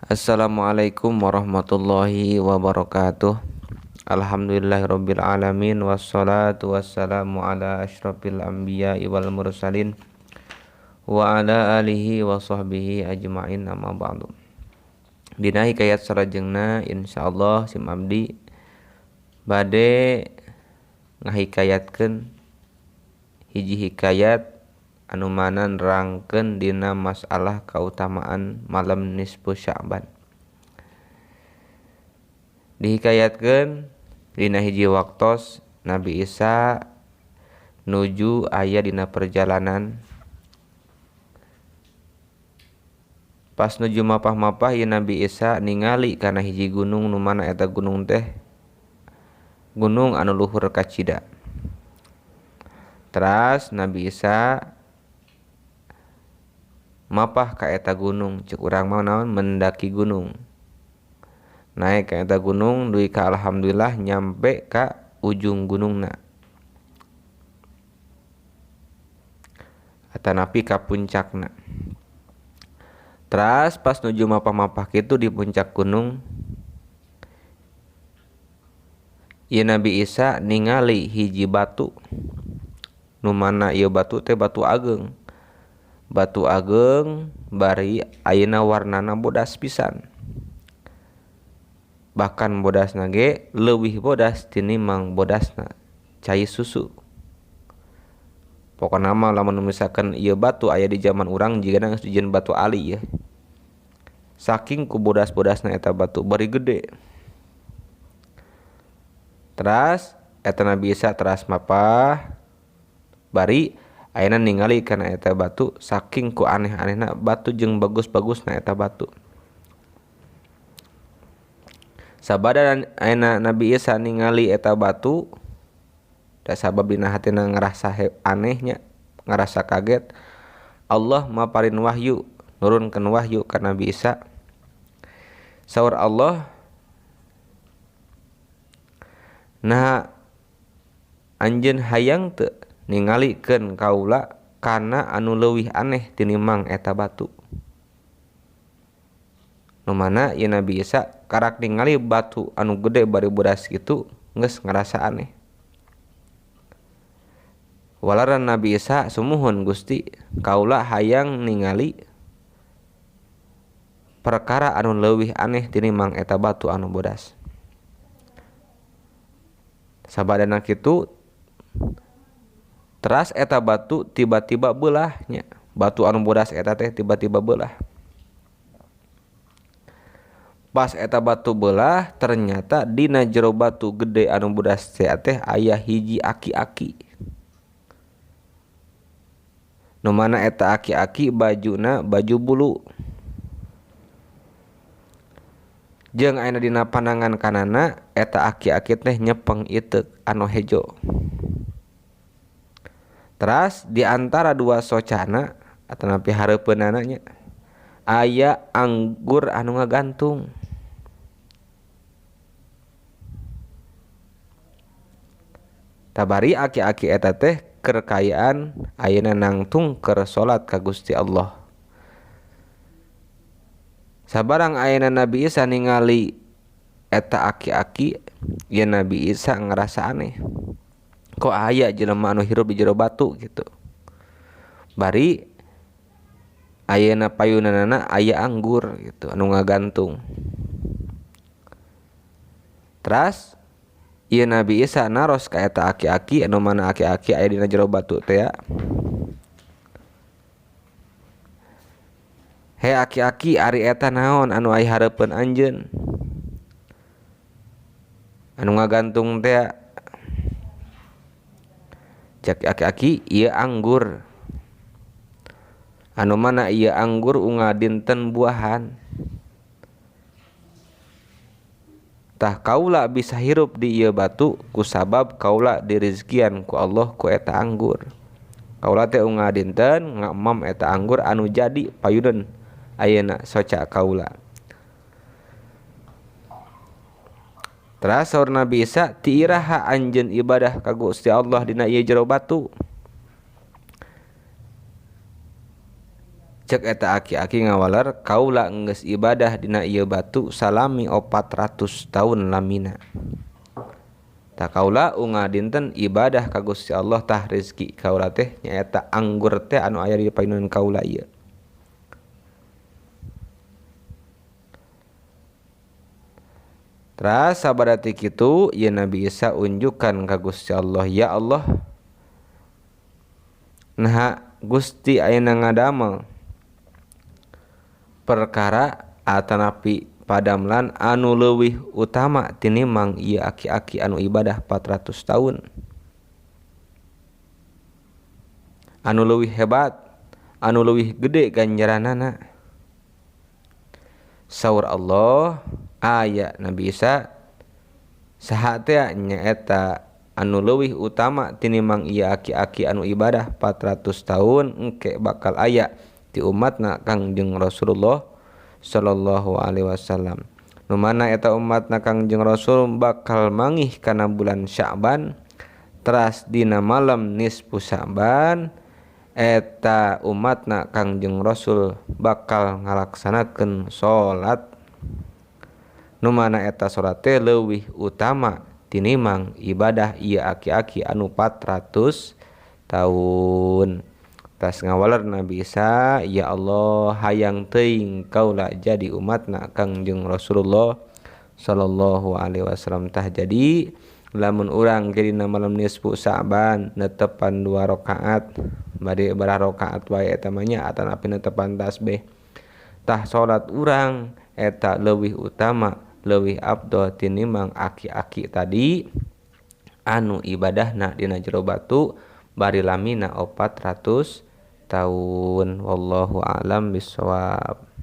Assalamualaikum warahmatullahi wabarakatuh. Alhamdulillahirabbil alamin wassalatu wassalamu ala asyrafil anbiya'i wal mursalin wa ala alihi wa sahbihi ajmain amma ba'du. Dina hikayat sarajengna insyaallah sim abdi bade ngahikayatkeun hiji hikayat anu mana nerangkeun dina masalah kautamaan malam nisfu Sya'ban. Dihikayatkeun dina hiji waktos Nabi Isa nuju aya dina perjalanan. Pas nuju mapah-mapah ieu Nabi Isa ningali kana hiji gunung nu mana eta gunung teh gunung anu luhur kacida. Teras Nabi Isa mapah ka eta gunung, ceuk urang mah naon mendaki gunung. Naik ka eta gunung duy ka alhamdulillah nyampe ka ujung gunungna. Atanapi ka puncakna. Teras pas nuju mapah-mapah kitu di puncak gunung, ieu Nabi Isa ningali hiji batu. Nu mana ieu batu teh batu ageng. Batu ageng bari ayeuna warnana bodas pisan. Bahkan bodasna ge leuwih bodas tinimbang bodasna cai susu. Pokona mah lamun misalkan ieu batu aya di zaman urang jigana geus dijieun batu ali ya. Saking ku bodas-bodasna eta batu bari gede. Teras eta Nabi Isa teras mapah bari ayeuna ningali kana eta batu saking ku aneh-anehna batu jeung bagus-bagusna eta batu. Sabada ayeuna Nabi Isa ningali eta batu da sabab dina hatina ngarasa anehnya, ngarasa kaget, Allah maparin wahyu, nurunkeun wahyu ka Nabi Isa. Saur Allah, "Nah anjeun hayang teu ningalikeun kaula kana anu leuwih aneh tinimbang eta batu?" Nu mana ieu Nabi Isa karak ningali batu anu gede bari bodas kitu geus ngarasa aneh. Walaran Nabi Isa sumuhun Gusti, kaula hayang ningali perkara anu leuwih aneh tinimbang eta batu anu bodas. Sabadana kitu teras eta batu tiba-tiba beulah nya. Batu anu bodas eta teh tiba-tiba beulah. Pas eta batu beulah ternyata dina jero batu gede anu bodas teh aya hiji aki-aki. Nu mana eta aki-aki bajuna baju bulu. Jeung ayeuna dina pandangan kanana eta aki-aki teh nyepeng iteuk anu hejo. Teras di antara dua socana atanapi hareupeunana nya aya anggur anu ngagantung. Tabari aki-aki eta teh keur kayaan ayeuna nangtung keur salat ka Gusti Allah. Sabarang ayeuna Nabi Isa ningali eta aki-aki, ieu Nabi Isa ngarasa aneh. Kok aya jelema anu hirup di jero batu gitu. Bari ayeuna payunanana aya anggur gitu anu ngagantung. Teras ieu Nabi Isa naros ka eta aki-aki anu mana aki-aki aya dina jero batu teh ya. He aki-aki ari eta naon anu aya hareupeun anjeun? Anu ngagantung teh cek aki-aki ieu anggur. Anu mana ieu anggur unga dinten buahan. Tah kaula bisa hirup di ieu batu kusabab kaula dirizkian ku Allah ku eta anggur. Kaula teh unga dinten ngamam eta anggur anu jadi payuneun ayeuna soca kaula. Teras saur Nabi Isa ti iraha anjeun ibadah ka Gusti Allah dina ieu jero batu. Cek eta aki-aki ngawaler kaula geus ibadah dina ieu batu salami 400 tahun lamina. Tah kaula unga dinten ibadah ka Gusti Allah tah rezeki kaula teh nyaeta anggur teh anu aya di paineun kaula ieu. Teras sabada ti kitu ieu Nabi Isa unjukkan ka Gusti Allah, ya Allah, nah Gusti ayeuna ngadamel perkara atanapi padamlan anu leuwih utama tinimbang ieu aki-aki anu ibadah 400 tahun. Anu leuwih hebat, anu leuwih gede ganjaranana. Saur Allah, aya Nabi Isa saha teh nyaeta anu leuwih utama tinimbang ieu aki-aki anu ibadah 400 tahun engke bakal aya ti umatna Kangjeng Rasulullah sallallahu alaihi wasallam. Nu mana eta umatna Kangjeng Rasul bakal mangih kana bulan Sya'ban, teras dina malam nisfu Sya'ban eta umatna Kangjeng Rasul bakal ngalaksanakeun salat. Nu mana eta salat teh leuwih utama tinimbang ibadah ieu aki-aki anu 400 tahun. Tas ngawaler Nabi Isa, ya Allah, hayang teuing kaula jadi umatna Kangjeng Rasulullah sallallahu alaihi wasallam. Tah jadi lamun urang jadi malam nisfu Sa'ban netepan 2 rakaat bade berah rakaat wae eta mah nya atanapi netepan tasbih. Tah salat urang eta leuwih utama, leuwih afdol tinimbang aki-aki tadi anu ibadahna dina jero batu bari lamina 400 tahun. Wallahu a'lam bishawab.